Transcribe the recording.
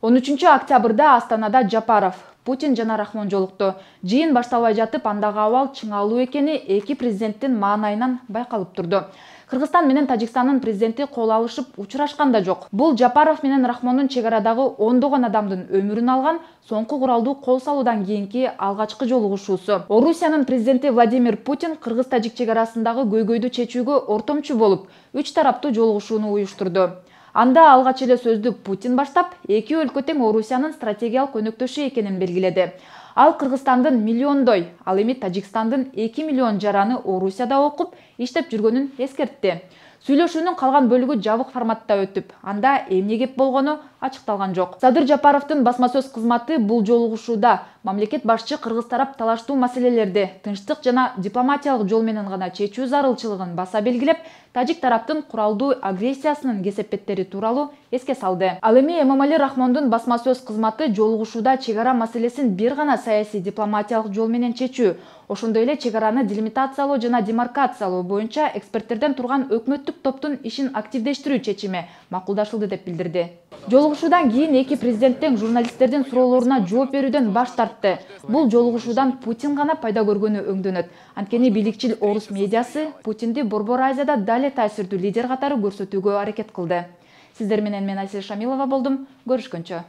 13-октябрда Астанада Жапаров, Путин жана Рахмон жолукту. Жыйын башталбай жатып, андагы абал чыңалуу экени эки президенттин маанайынан байкалып турду. Кыргызстан менен Тажикстандын президенти кол алышып учурашкан да жок. Бул Жапаров менен Рахмондун чек арадагы ондогон адамдын өмүрүн алган соңку куралдуу кол салуудан кийинки алгачкы жолугушуусу. Орусиянын президенти Владимир Путин кыргыз-тажик чек арасындагы көйгөйдү чечүүгө ортомчу болуп, 3 тараптуу жолугушууну уюштурду. Анда алгач эле сөздү Путин баштап, эки өлкө тең Орусиянын стратегиялык өнөктөшү экенин белгиледи. Ал Кыргызстандын миллиондой, ал эми Тажикстандын 2 миллион жараны Орусияда окуп, иштеп жүргөнүн эскертти. Сүйлөшүүнүн калган бөлүгү жабык форматта өтүп, анда эмне кеп болгону ачыкталган жок. Садыр Жапаровдун басма сөз кызматы бул жолугушууда мамлекет башчы кыргыз тарап талаштуу маселелерди тынчтык жана дипломатиялык жол менен гана чечүү зарылчылыгын баса белгилеп, тажик тараптын куралдуу агрессиясынын кесепеттери тууралуу эске салды. Ал эми Эмомали Рахмондун басма сөз кызматы жолугушууда чек ара маселесин бир гана саясий дипломатиялык жол менен чечүү, ошондой эле чек араны делимитациялоо жана демаркациялоо боюнча эксперттерден турган өкмөттүк топтун ишин активдештирүү чечими макулдашылды деп билдирди. Жолугушуудан кийин эки президент тең журналисттердин суроолоруна жооп берүүдөн баш тартты. Бул жолугушуудан Путин гана пайда көргөнү өңдөнөт. Анткени биликчил орус медиасы Путинди Борбор Азияда дале таасирдүү лидер катары көрсөтүүгө аракет кылды. Сиздер менен мен Айсел Шамилова болдум. Көрүшкөнчө.